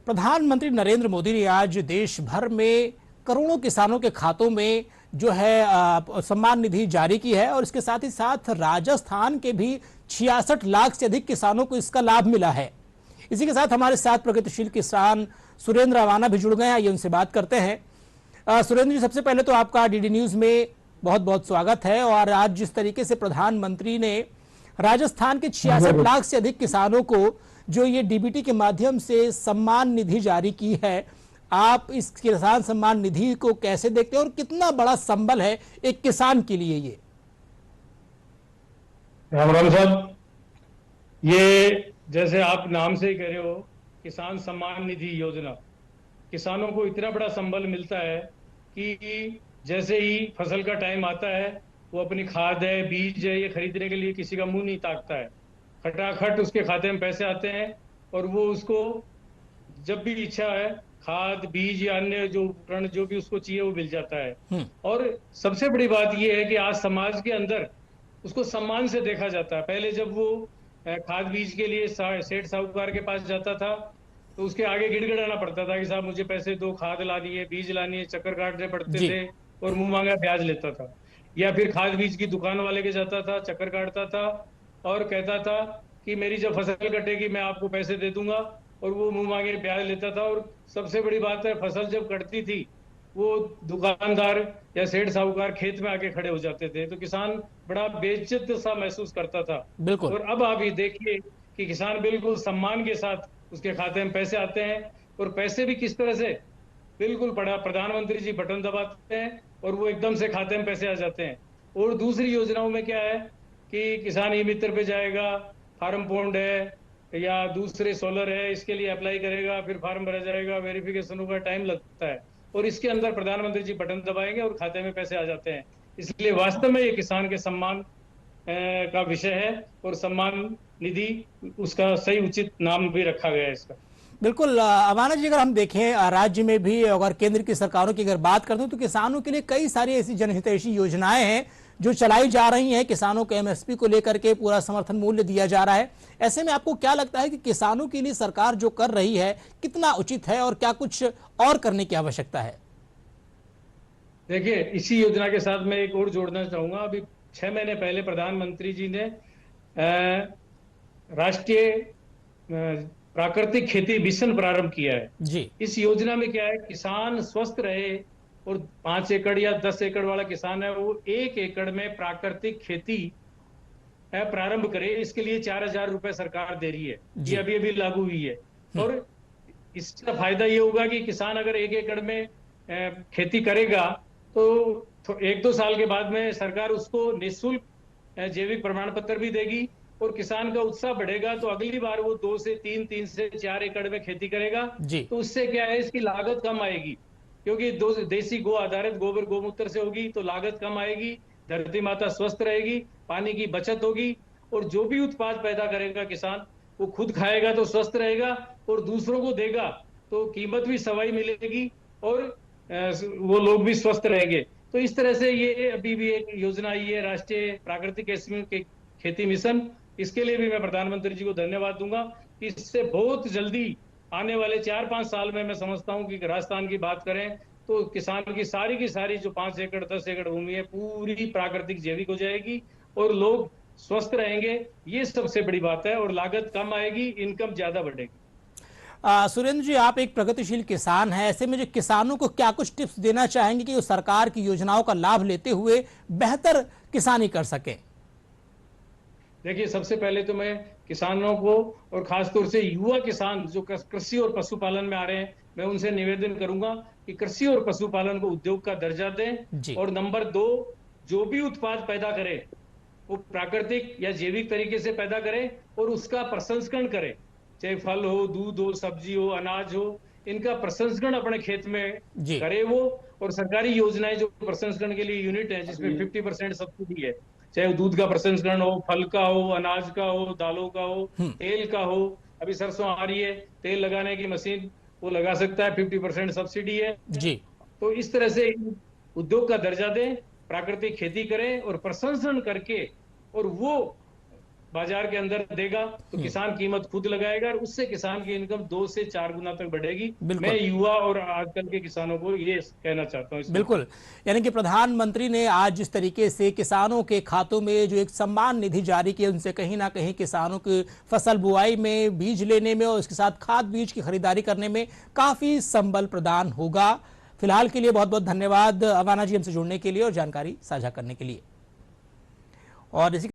प्रधानमंत्री नरेंद्र मोदी ने आज देश भर में करोड़ों किसानों के खातों में जो है सम्मान निधि जारी की है और इसके साथ ही साथ राजस्थान के भी 66 लाख से अधिक किसानों को इसका लाभ मिला है। इसी के साथ हमारे साथ प्रगतिशील किसान सुरेंद्र अवाना भी जुड़ गए हैं, ये उनसे बात करते हैं। सुरेंद्र जी, सबसे पहले तो आपका डीडी न्यूज में बहुत बहुत स्वागत है। और आज जिस तरीके से प्रधानमंत्री ने राजस्थान के 66 लाख से अधिक किसानों को जो ये डीबीटी के माध्यम से सम्मान निधि जारी की है, आप इस किसान सम्मान निधि को कैसे देखते हैं और कितना बड़ा संबल है एक किसान के लिए ये? राम राम साहब, ये जैसे आप नाम से ही कह रहे हो, किसान सम्मान निधि योजना, किसानों को इतना बड़ा संबल मिलता है कि जैसे ही फसल का टाइम आता है वो अपनी खाद है, बीज है, ये खरीदने के लिए किसी का मुंह नहीं ताकता है। खटाखट उसके खाते में पैसे आते हैं और वो उसको जब भी इच्छा है खाद, बीज या अन्य जो उपकरण जो भी उसको चाहिए वो मिल जाता है। और सबसे बड़ी बात ये है कि आज समाज के अंदर उसको सम्मान से देखा जाता है। पहले जब वो खाद बीज के लिए सेठ साहूकार के पास जाता था तो उसके आगे गिड़गिड़ाना पड़ता था कि साहब मुझे पैसे दो, खाद लानी है, बीज लानी है, चक्कर काटने पड़ते थे और मुंह मांगा ब्याज लेता था। या फिर खाद बीज की दुकान वाले के जाता था, चक्कर काटता था और कहता था कि मेरी जब फसल कटेगी मैं आपको पैसे दे दूंगा, और वो मुंह मांगे ब्याज लेता था। और सबसे बड़ी बात है, फसल जब कटती थी वो दुकानदार या सेठ साहूकार खेत में आके खड़े हो जाते थे, तो किसान बड़ा बेइज्जत सा महसूस करता था। बिल्कुल। और अब आप ये देखिए कि किसान बिल्कुल सम्मान के साथ उसके खाते में पैसे आते हैं, और पैसे भी किस तरह से, बिल्कुल पड़ा प्रधानमंत्री जी बटन दबाते हैं और वो एकदम से खाते में पैसे आ जाते हैं। और दूसरी योजनाओं में क्या है कि किसान ई मित्र पे जाएगा, फार्म पॉन्ड है या दूसरे सोलर है, इसके लिए अप्लाई करेगा, फिर फार्म भरा जाएगा, वेरिफिकेशन होगा, टाइम लगता है, और इसके अंदर प्रधानमंत्री जी बटन दबाएंगे और खाते में पैसे आ जाते हैं। इसलिए वास्तव में ये किसान के सम्मान का विषय है और सम्मान निधि उसका सही उचित नाम भी रखा गया है इसका। बिल्कुल अवाना जी, अगर हम देखें राज्य में भी अगर केंद्र की सरकारों की अगर बात करते हैं तो किसानों के लिए कई सारी ऐसी जनहितैषी योजनाएं हैं जो चलाई जा रही हैं। किसानों को एमएसपी को लेकर के पूरा समर्थन मूल्य दिया जा रहा है। ऐसे में आपको क्या लगता है कि किसानों के लिए सरकार जो कर रही है कितना उचित है और क्या कुछ और करने की आवश्यकता है? देखिए, इसी योजना के साथ मैं एक और जोड़ना चाहूंगा। अभी 6 महीने पहले प्रधानमंत्री जी ने राष्ट्रीय प्राकृतिक खेती मिशन प्रारंभ किया है जी। इस योजना में क्या है, किसान स्वस्थ रहे और 5 एकड़ या 10 एकड़ वाला किसान है वो 1 एकड़ में प्राकृतिक खेती प्रारंभ करे। इसके लिए 4,000 रुपए सरकार दे रही है, ये अभी अभी लागू हुई है। और इसका फायदा ये होगा कि किसान अगर 1 एकड़ में खेती करेगा तो 1-2 साल के बाद में सरकार उसको निःशुल्क जैविक प्रमाण पत्र भी देगी और किसान का उत्साह बढ़ेगा। तो अगली बार वो 2 से 3, 3 से 4 एकड़ में खेती करेगा। तो उससे क्या है, इसकी लागत कम आएगी, क्योंकि देसी गो आधारित गोबर गोमूत्र से होगी तो लागत कम आएगी, धरती माता स्वस्थ रहेगी, पानी की बचत होगी, और जो भी उत्पाद पैदा करेगा किसान वो खुद खाएगा तो स्वस्थ रहेगा और दूसरों को देगा तो कीमत भी सवाई मिलेगी और वो लोग भी स्वस्थ रहेंगे। तो इस तरह से ये अभी भी एक योजना आई है, राष्ट्रीय प्राकृतिक खेती मिशन। इसके लिए भी मैं प्रधानमंत्री जी को धन्यवाद दूंगा। इससे बहुत जल्दी आने वाले 4-5 साल में मैं समझता हूं कि राजस्थान की बात करें तो किसान की सारी जो 5 एकड़ 10 एकड़ भूमि है पूरी प्राकृतिक जैविक हो जाएगी और लोग स्वस्थ रहेंगे। ये सबसे बड़ी बात है और लागत कम आएगी, इनकम ज्यादा बढ़ेगी। सुरेंद्र जी, आप एक प्रगतिशील किसान हैं, ऐसे में जो किसानों को क्या कुछ टिप्स देना चाहेंगे कि वो सरकार की योजनाओं का लाभ लेते हुए बेहतर किसानी कर सके? देखिए, सबसे पहले तो मैं किसानों को और खासतौर से युवा किसान जो कृषि और पशुपालन में आ रहे हैं, मैं उनसे निवेदन करूंगा कि कृषि और पशुपालन को उद्योग का दर्जा दें। और नंबर 2, जो भी उत्पाद पैदा करें वो प्राकृतिक या जैविक तरीके से पैदा करें और उसका प्रसंस्करण करें, चाहे फल हो, दूध हो, सब्जी हो, अनाज हो, इनका प्रसंस्करण अपने खेत में करे वो। और सरकारी योजनाएं जो प्रसंस्करण के लिए यूनिट है जिसमें 50% सब्सिडी है, चाहे दूध का प्रसंस्करण हो, फल का हो, अनाज का हो, दालों का हो, तेल का हो। अभी सरसों आ रही है, तेल लगाने की मशीन वो लगा सकता है, 50% सब्सिडी है जी। तो इस तरह से उद्योग का दर्जा दें, प्राकृतिक खेती करें और प्रसंस्करण करके और वो बाजार के अंदर देगा तो किसान कीमत खुद लगाएगा और उससे किसान की इनकम 2 से 4 गुना तक बढ़ेगी। मैं युवा और आजकल के किसानों को ये कहना चाहता हूँ। बिल्कुल, यानी कि प्रधानमंत्री ने आज जिस तरीके से किसानों के खातों में जो एक सम्मान निधि जारी की, उनसे कहीं ना कहीं किसानों की फसल बुआई में, बीज लेने में और उसके साथ खाद बीज की खरीदारी करने में काफी संबल प्रदान होगा। फिलहाल के लिए बहुत बहुत धन्यवाद अवाना जी, हमसे जुड़ने के लिए और जानकारी साझा करने के लिए। और इसी